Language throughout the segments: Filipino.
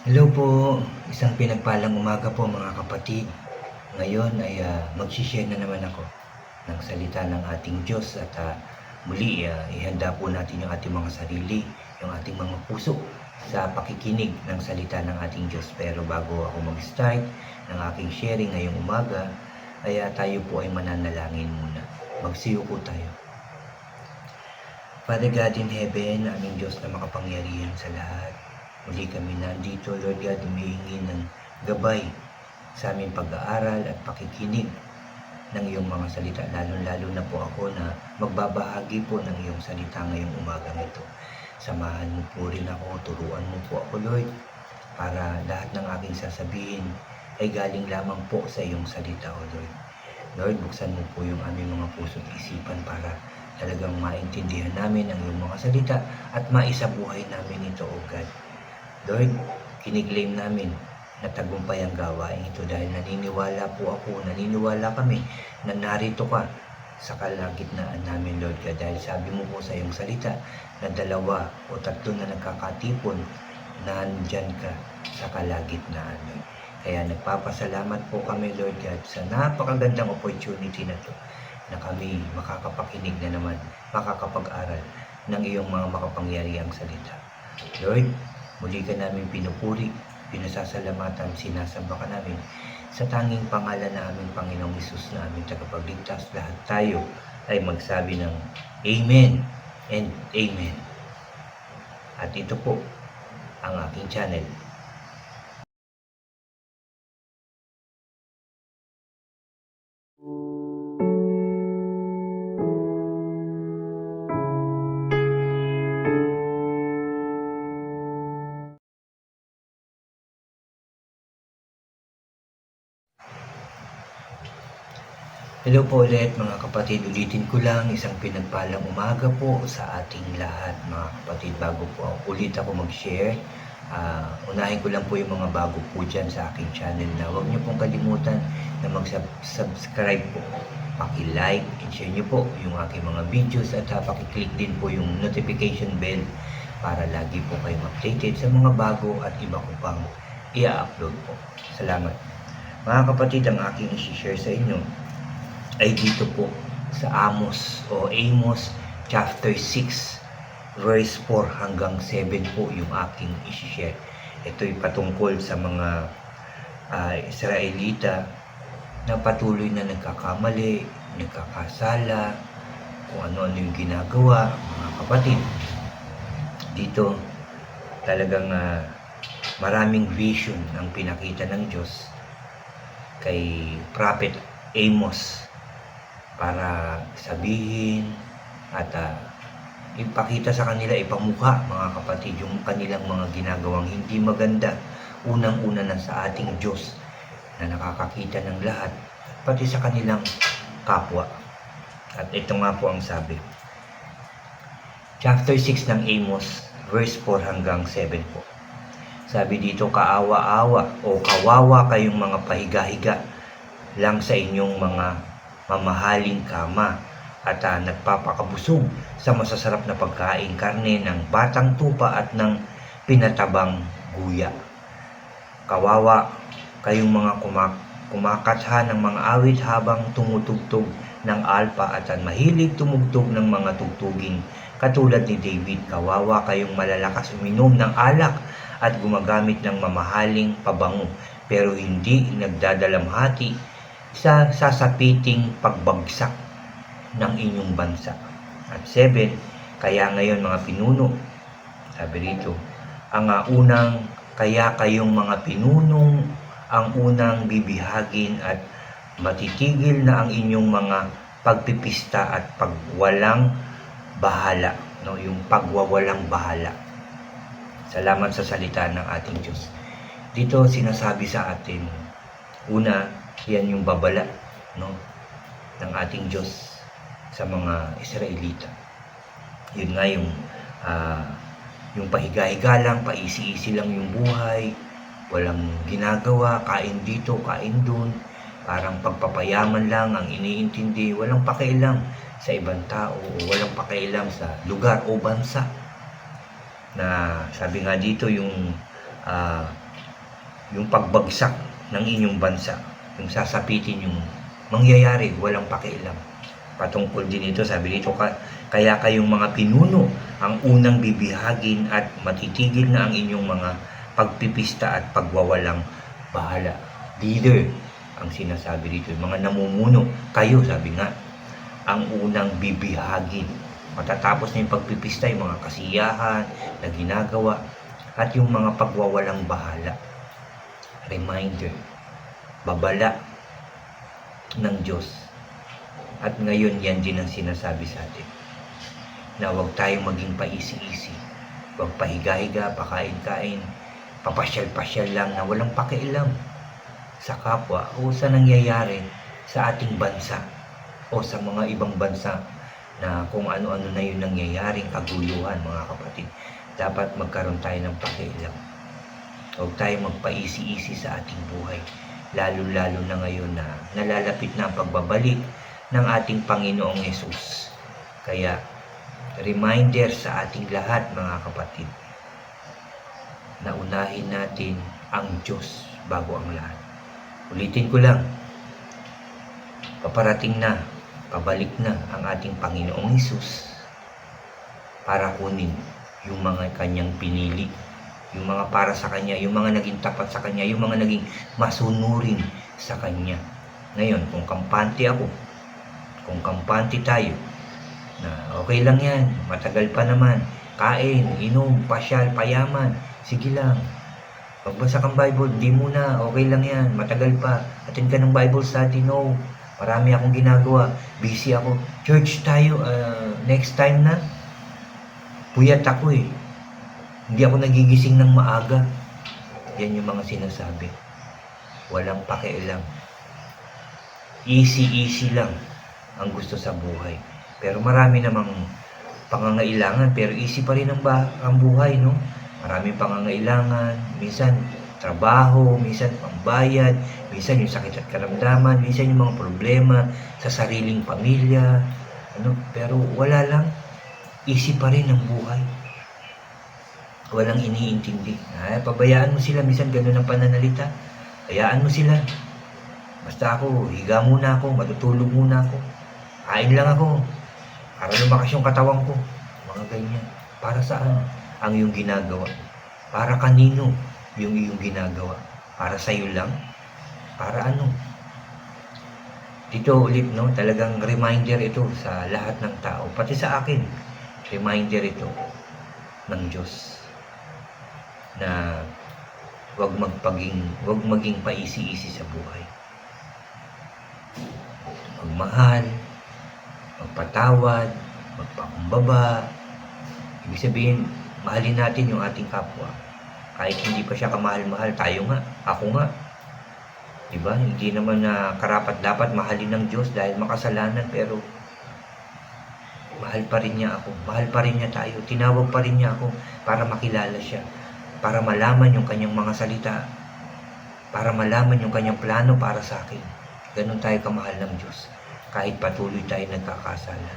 Hello po, isang pinagpalang umaga po mga kapatid. Ngayon ay mag-share na naman ako ng salita ng ating Diyos at muli ihanda po natin yung ating mga sarili, yung ating mga puso sa pakikinig ng salita ng ating Diyos. Pero bago ako mag-start ng aking sharing ngayong umaga, ay tayo po ay mananalangin muna. Magsiyo po tayo. Father God in heaven, aming Diyos na makapangyarihan sa lahat. Muli kami nandito, Lord God, humihingi ng gabay sa aming pag-aaral at pakikinig ng iyong mga salita. Lalo na po ako na magbabahagi po ng iyong salita ngayong umagang ito. Samahan mo po rin ako, turuan mo po ako, Lord, para lahat ng aking sasabihin ay galing lamang po sa iyong salita, O Lord. Lord, buksan mo po yung aming mga puso at isipan para talagang maintindihan namin ang iyong mga salita at maisabuhay namin ito, O God. Lord, kiniklaim namin na tagumpay ang gawain ito dahil naniniwala kami na narito ka sa kalagitnaan namin, Lord God. Dahil sabi mo po sa iyong salita na 2 o 3 na nagkakatipon, nandyan ka sa kalagitnaan, Lord. Kaya nagpapasalamat po kami, Lord God, sa napakagandang opportunity na to na kami makakapakinig na naman, makakapag-aral ng iyong mga makapangyarihang salita. Lord, muli ka namin pinupuri, pinasasalamatan, sinasamba ka namin sa tanging pangalan na aming Panginoong Hesus na aming tagapagligtas. Lahat tayo ay magsabi ng Amen and Amen. At ito po ang aking channel. Hello po ulit mga kapatid, ulitin ko lang, isang pinagpalang umaga po sa ating lahat mga kapatid. Bago po ulit ako mag-share, unahin ko lang po yung mga bago po dyan sa aking channel na huwag niyo pong kalimutan na mag-subscribe po. Paki-like and share niyo po yung aking mga videos at paki-click din po yung notification bell para lagi po kayong updated sa mga bago at iba ko pang i-upload po. Salamat. Mga kapatid, ang aking i-share sa inyo ay dito po sa Amos chapter 6 verse 4 hanggang 7 po yung aking i-share. Ito'y patungkol sa mga Israelita na patuloy na nagkakamali, nagkakasala, kung ano-ano yung ginagawa, mga kapatid. Dito talagang maraming vision ang pinakita ng Diyos kay Prophet Amos para sabihin at ipakita sa kanila, ipamukha mga kapatid yung kanilang mga ginagawang hindi maganda. Unang-una na sa ating Diyos na nakakakita ng lahat, pati sa kanilang kapwa. At ito nga po ang sabi. Chapter 6 ng Amos, verse 4 hanggang 7 po. Sabi dito, kaawa-awa o kawawa kayong mga pahiga-higa lang sa inyong mga mamahaling kama at nagpapakabusog sa masasarap na pagkain, karne ng batang tupa at ng pinatabang guya. Kawawa kayong mga kumakatha ng mga awit habang tumutugtog ng alpa at mahilig tumugtog ng mga tugtuging katulad ni David. Kawawa kayong malalakas uminom ng alak at gumagamit ng mamahaling pabango pero hindi nagdadalamhati sa sasapiting pagbagsak ng inyong bansa. At 7, kaya ngayon mga pinuno, sabi rito, kaya kayong mga pinunong ang unang bibihagin at matitigil na ang inyong mga pagpipista at pagwalang bahala, yung pagwawalang bahala. Salamat sa salita ng ating Diyos. Dito sinasabi sa atin, una, yan yung babala ng ating Diyos sa mga Israelita. Yun nga yung pahiga-higa lang, paisi-isi lang yung buhay, walang ginagawa, kain dito, kain dun, parang pagpapayaman lang ang iniintindi, walang pakialam sa ibang tao o walang pakialam sa lugar o bansa. Na sabi nga dito yung yung pagbagsak ng inyong bansa, yung sasapitin yung mangyayari, walang pakialam. Patungkol din ito, sabi dito, kaya kayong mga pinuno ang unang bibihagin at matitigil na ang inyong mga pagpipista at pagwawalang bahala. Leader, ang sinasabi dito, yung mga namumuno, kayo, sabi nga, ang unang bibihagin. Matatapos na yung pagpipista, yung mga kasiyahan na ginagawa, at yung mga pagwawalang bahala. Reminder, babala ng Diyos. At ngayon yan din ang sinasabi sa atin, na huwag tayong maging paisi-isi, huwag pahiga-higa, pakain-kain, papasyal-pasyal lang na walang pakialam sa kapwa o sa nangyayari sa ating bansa o sa mga ibang bansa, na kung ano-ano na yun nangyayaring kaguluhan, mga kapatid. Dapat magkaroon tayo ng pakialam. Huwag tayo magpaisi-isi sa ating buhay, lalo-lalo na ngayon na nalalapit na ang pagbabalik ng ating Panginoong Hesus. Kaya, reminder sa ating lahat, mga kapatid, na unahin natin ang Diyos bago ang lahat. Ulitin ko lang, paparating na, pabalik na ang ating Panginoong Hesus para kunin yung mga kanyang pinili, yung mga para sa kanya, yung mga naging tapat sa kanya, yung mga naging masunurin sa kanya. Ngayon, kung kampante ako, kung kampante tayo, na okay lang yan, matagal pa naman, kain, inom, pasyal, payaman, sige lang. Pagbasa kang Bible, di muna, okay lang yan, matagal pa. Attend ka ng Bible study, no. Marami akong ginagawa, busy ako. Church tayo, next time na. Puyat ako eh. Hindi ako nagigising ng maaga. Yan yung mga sinasabi. Walang pakialam. Easy lang ang gusto sa buhay. Pero marami namang pangangailangan, pero easy pa rin ang buhay, no? Maraming pangangailangan, minsan trabaho, minsan pambayad, minsan yung sakit at karamdaman, minsan yung mga problema sa sariling pamilya, pero wala lang, easy pa rin ang buhay. Walang iniintindi. Pabayaan mo sila, minsan ganun ang pananalita. Hayaan mo sila. Basta ako, higa muna ako, matutulog muna ako. Kain lang ako. Para lumakas yung katawan ko. Mga ganyan. Para saan ang iyong ginagawa? Para kanino yung iyong ginagawa? Para sa'yo lang? Para ano? Dito ulit, no? Talagang reminder ito sa lahat ng tao. Pati sa akin, reminder ito ng Diyos na huwag maging paisi-isi sa buhay. Magmahal, magpatawad, magpakumbaba. Ibig sabihin, mahalin natin yung ating kapwa. Kahit hindi pa siya kamahal-mahal, tayo nga, ako nga. Diba? Hindi naman na karapat-dapat mahalin ng Diyos dahil makasalanan, pero mahal pa rin niya ako. Mahal pa rin niya tayo. Tinawag pa rin niya ako para makilala siya. Para malaman yung kanyang mga salita. Para malaman yung kanyang plano para sa akin. Ganun tayo kamahal ng Diyos. Kahit patuloy tayo nagkakasala.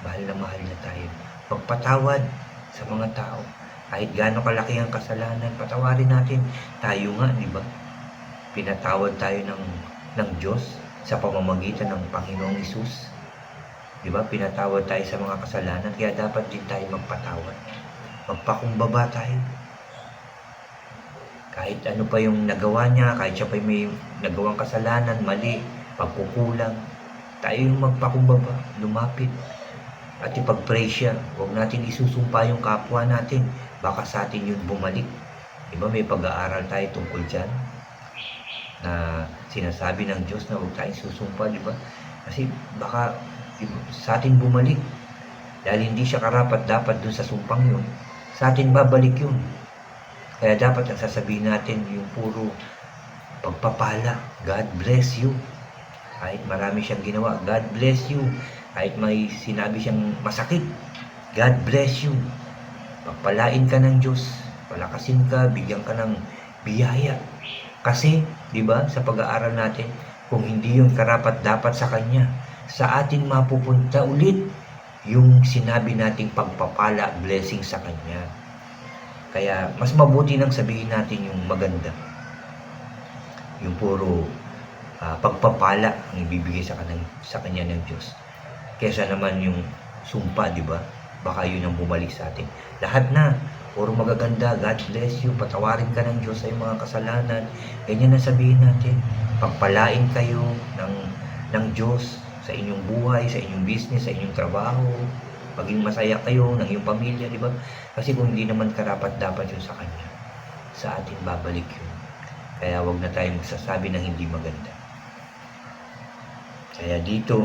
Mahal na tayo. Magpatawad sa mga tao. Kahit gaano kalaki ang kasalanan, patawarin natin. Tayo nga, di ba? Pinatawad tayo ng Diyos sa pamamagitan ng Panginoong Hesus. Di ba? Pinatawad tayo sa mga kasalanan, kaya dapat din tayo magpatawad. Magpakumbaba tayo. Kahit ano pa yung nagawa niya, kahit siya pa may nagawang kasalanan, mali, pagkukulang, tayo yung magpakumbaba, lumapit, at ipag-pray siya. Huwag natin isusumpa yung kapwa natin. Baka sa atin yun bumalik. Diba may pag-aaral tayo tungkol dyan na sinasabi ng Diyos na huwag tayong susumpa, diba? Kasi baka sa atin bumalik. Dahil hindi siya karapat-dapat dun sa sumpang yun. Sa atin babalik yun. Kaya dapat ang sasabihin natin yung puro pagpapala. God bless you. Kahit marami siyang ginawa, God bless you. Kahit may sinabi siyang masakit, God bless you. Pagpalain ka ng Diyos, palakasin ka, bigyan ka ng biyaya. Kasi, di ba, sa pag-aaral natin, kung hindi yung karapat-dapat sa Kanya, sa atin mapupunta ulit yung sinabi nating pagpapala, blessing sa Kanya. Kaya, mas mabuti nang sabihin natin yung maganda yung puro pagpapala ang ibibigay sa kanya ng Diyos. Kesa naman yung sumpa, di ba? Baka yun ang bumalik sa atin. Lahat na, puro magaganda, God bless you, patawarin ka ng Diyos sa iyong mga kasalanan. Ganyan na sabihin natin. Pagpalain kayo ng Diyos sa inyong buhay, sa inyong business, sa inyong trabaho. Maging masaya kayo ng iyong pamilya, di ba? Kasi kung hindi naman karapat-dapat yun sa Kanya, sa atin babalik yun. Kaya wag na tayong magsasabi ng hindi maganda. Kaya dito,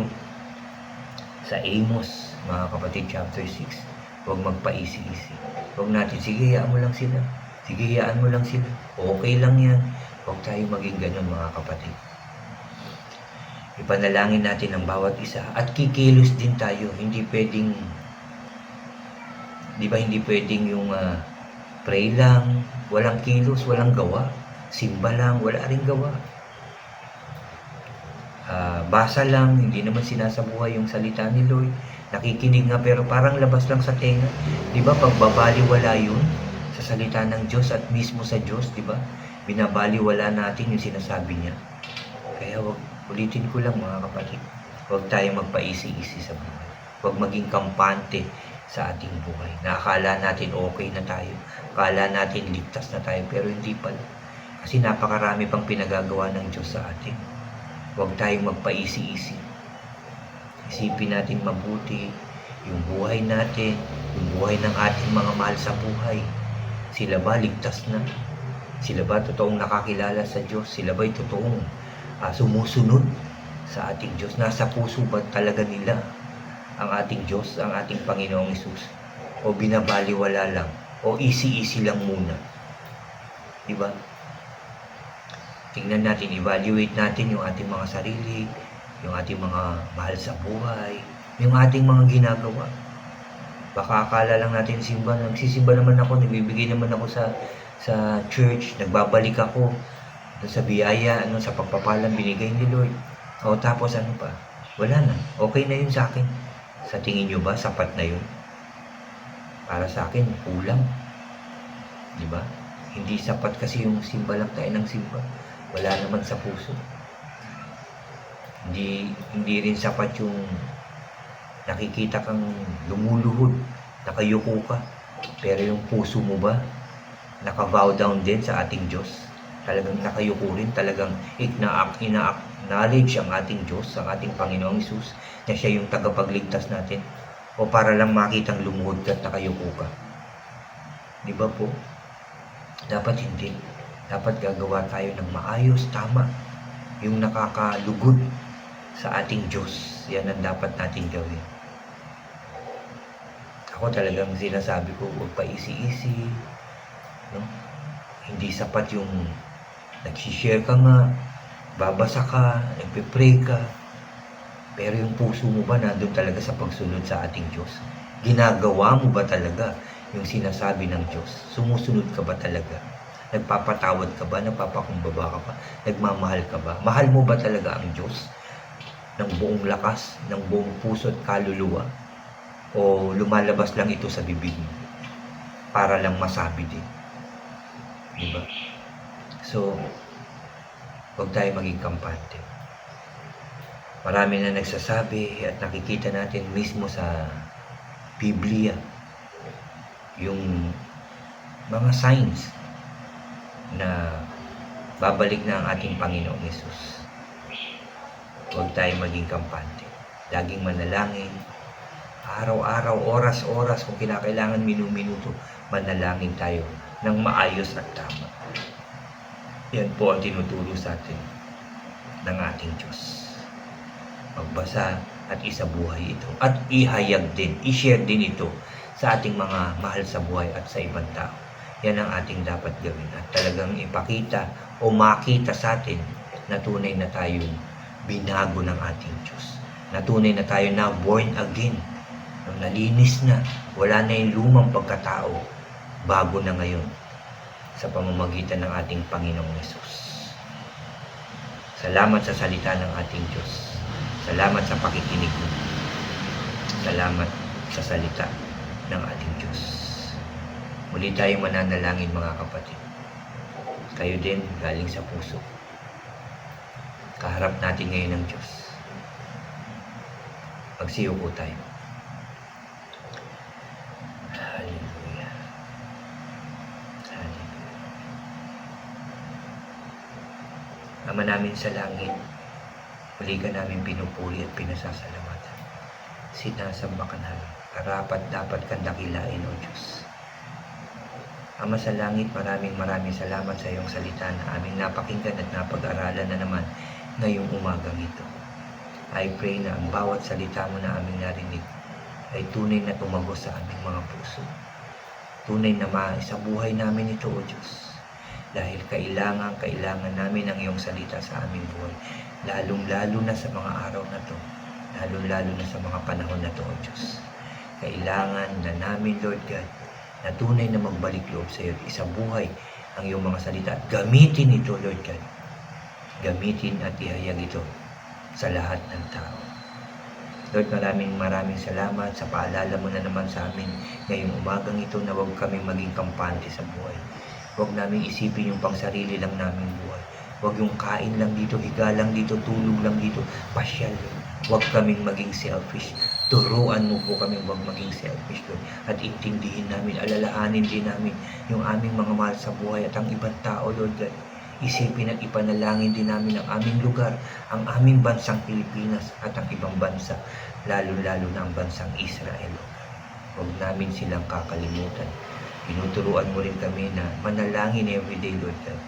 sa Amos, mga kapatid, chapter 6, huwag magpaisi-isi. Huwag natin, sige, hayaan mo lang sila. Sige, hayaan mo lang sila. Okay lang yan. Huwag tayo maging ganun, mga kapatid. Ipanalangin natin ang bawat isa. At kikilos din tayo. Hindi pwedeng, di ba, hindi pwedeng yung pray lang, walang kilos, walang gawa. Simba lang, wala rin gawa. Basa lang, hindi naman sinasabuhay yung salita ni Lord. Nakikinig nga pero parang labas lang sa tenga. Di ba pagbabaliwala yun sa salita ng Diyos at mismo sa Diyos, di ba? Binabaliwala natin yung sinasabi niya. Kaya ulitin ko lang mga kapatid, huwag tayong magpaisi-isi sa buhay. Huwag maging kampante sa ating buhay. Nakakala natin okay na tayo. Akala natin ligtas na tayo pero hindi pala. Kasi napakarami pang pinagagawa ng Diyos sa atin. Huwag tayong magpaisi-isi. Isipin natin mabuti yung buhay natin, yung buhay ng ating mga mahal sa buhay. Sila ba ligtas na? Sila ba totoong nakakilala sa Diyos? Sila ba'y totoong sumusunod sa ating Diyos? Nasa puso ba talaga nila ang ating Diyos, ang ating Panginoong Hesus? O binabaliwala lang? O easy-easy lang muna? Diba? Tingnan natin, evaluate natin yung ating mga sarili, yung ating mga mahal sa buhay, yung ating mga ginagawa. Baka akala lang natin simba, nagsisimba naman ako, nagbibigay naman ako sa church, nagbabalik ako sa biyaya, sa pagpapalang binigay ni Lord. O tapos ano pa? Wala na. Okay na yun sa akin. Sa tingin nyo ba, sapat na yun? Para sa akin, kulang. Diba? Hindi sapat kasi yung simba lang tayo ng simba. Wala naman sa puso. Hindi rin sapat yung nakikita kang lumuluhod, nakayuko ka. Pero yung puso mo ba, naka-bow down din sa ating Diyos? Talagang nakayuko rin, talagang ina-acknowledge ang ating Diyos, ang ating Panginoong Hesus, na siya yung tagapagligtas natin. O para lang makitang lumuhod ka at nakayuko ka? Di ba po? Dapat hindi. Dapat gagawa tayo ng maayos, tama. Yung nakakalugod sa ating Diyos. Yan ang dapat natin gawin. Ako talagang sinasabi ko, huwag pa isi-isi. No? Hindi sapat yung nagsishare ka nga, babasa ka, nagpe-pray ka. Pero yung puso mo ba nandun talaga sa pagsunod sa ating Diyos? Ginagawa mo ba talaga yung sinasabi ng Diyos? Sumusunod ka ba talaga? Nagpapatawad ka ba? Nagpapakumbaba ka ba? Nagmamahal ka ba? Mahal mo ba talaga ang Diyos? Ng buong lakas, ng buong puso at kaluluwa? O lumalabas lang ito sa bibig mo? Para lang masabi din. Diba? So, huwag tayo maging kampante. Marami na nagsasabi at nakikita natin mismo sa Biblia yung mga signs na babalik na ang ating Panginoong Hesus. Huwag tayo maging kampante. Laging manalangin. Araw-araw, oras-oras, kung kinakailangan minu-minuto, manalangin tayo ng maayos at tama. Yan po ang tinuturo sa atin ng ating Diyos. Magbasa at isabuhay ito. At ihayag din, i-share din ito sa ating mga mahal sa buhay at sa ibang tao. Yan ang ating dapat gawin at talagang ipakita o makita sa atin na tunay na tayong binago ng ating Diyos. Na tunay na tayo na born again. Nalinis na. Wala na yung lumang pagkatao. Bago na ngayon sa pamamagitan ng ating Panginoong Hesus. Salamat sa salita ng ating Diyos. Salamat sa pakikinig mo. Salamat sa salita ng ating Diyos. Muli tayong mananalangin mga kapatid. Kayo din galing sa puso. Kaharap natin ngayon ng Diyos. Magsiyo po tayo. Hallelujah. Hallelujah. Ama namin sa langit, muli ka namin pinupuri at pinasasalamatan. Sinasamba ka namin. Karapat dapat kang dakilain, O Diyos. Ama sa langit, maraming salamat sa iyong salita na aming napakinggan at napag-aralan na naman ngayong umagang ito. I pray na ang bawat salita mo na aming narinig ay tunay na tumagos sa aming mga puso. Tunay na sa buhay namin ito, O Diyos. Dahil kailangan namin ang iyong salita sa aming buhay. Lalong-lalo na sa mga araw na to. Lalong-lalo na sa mga panahon na to, O Diyos. Kailangan na namin, Lord God, na tunay na magbalik loob sa iyo, isang buhay ang iyong mga salita at gamitin ito, Lord God. Gamitin at ihayag ito sa lahat ng tao. Lord, maraming salamat sa paalala mo na naman sa amin ngayong umagang ito na huwag kami maging kampante sa buhay. Huwag namin isipin yung pangsarili lang naming buhay. Huwag yung kain lang dito, higa lang dito, tulog lang dito, pasyal. Huwag kaming maging selfish. Turuan mo po kami huwag maging selfish, Lord. At intindihin namin, alalahanin din namin yung aming mga mahal sa buhay at ang ibang tao, Lord God. Isipin at ipanalangin din namin ang aming lugar, ang aming bansang Pilipinas at ang ibang bansa, lalo-lalo na ang bansang Israel. Huwag namin silang kakalimutan. Tinuturuan mo rin kami na manalangin everyday, Lord God.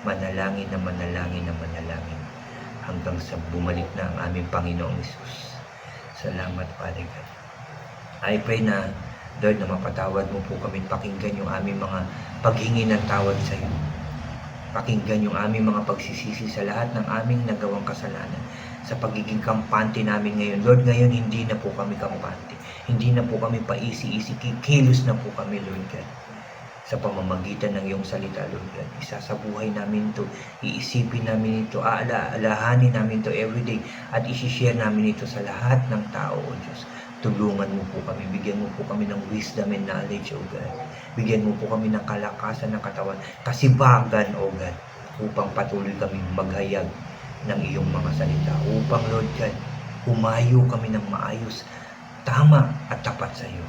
Manalangin na manalangin na manalangin hanggang sa bumalik na ang aming Panginoong Hesus. Salamat, Father God. I pray na, Lord, na mapatawad mo po kami, pakinggan yung aming mga paghingi ng tawad sa iyo. Pakinggan yung aming mga pagsisisi sa lahat ng aming nagawang kasalanan sa pagiging kampante namin ngayon. Lord, ngayon hindi na po kami kampante. Hindi na po kami paisi-isi. Kikilos na po kami, Lord God. Sa pamamagitan ng iyong salita, Lord God. Isa sa buhay namin ito. Iisipin namin ito. Aalahanin namin ito everyday. At isishare namin ito sa lahat ng tao, O Diyos. Tulungan mo po kami. Bigyan mo po kami ng wisdom and knowledge, O God. Bigyan mo po kami ng kalakasan ng katawan. Kasibagan, O God. Upang patuloy kami maghayag ng iyong mga salita. Upang, Lord God, humayo kami ng maayos, tama at tapat sa iyo.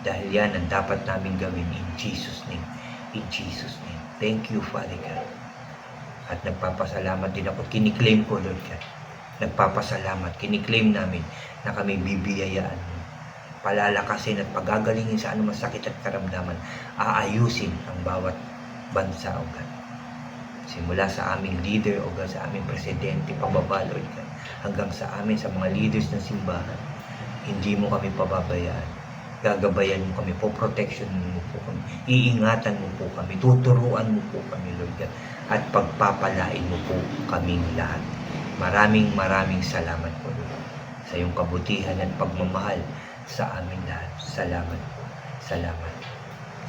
Dahil yan ang dapat namin gawin in Jesus' name. In Jesus' name. Thank you, Father God. At nagpapasalamat din ako. Kiniklaim ko, Lord God. Nagpapasalamat. Kiniklaim namin na kami bibiyayaan mo. Palalakasin at pagagalingin sa anumang sakit at karamdaman. Aayusin ang bawat bansa, O God. Simula sa aming leader, O God, sa aming presidente, pababa, Lord God, hanggang sa amin, sa mga leaders ng simbahan. Hindi mo kami pababayaan. Gagabayan mo kami, po-protection mo po kami, iingatan mo po kami, tuturuan mo po kami, Lord God, at pagpapalain mo po kaming lahat. Maraming salamat po, Lord, sa iyong kabutihan at pagmamahal sa amin lahat. Salamat po. Salamat.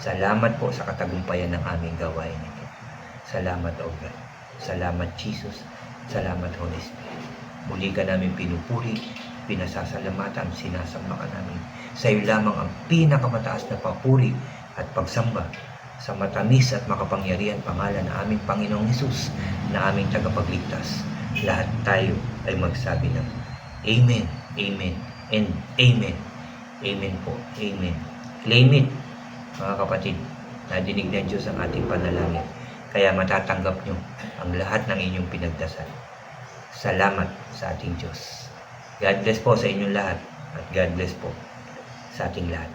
Salamat po sa katagumpayan ng aming gawain ito. Salamat, O God. Salamat, Jesus. Salamat, Holy Spirit. Muli ka namin pinupuri, pinasasalamatan, sinasamba ka namin. Sa iyo lamang ang pinakamataas na papuri at pagsamba sa matamis at makapangyarihan pangalan ng aming Panginoong Hesus na aming tagapagligtas. Lahat tayo ay magsabi ng Amen, Amen, and Amen. Amen po, Amen. Claim it, mga kapatid. Nadinig ng Diyos ang ating panalangin. Kaya matatanggap nyo ang lahat ng inyong pinagdasal. Salamat sa ating Diyos. God bless po sa inyong lahat. At God bless po sa ating lahat.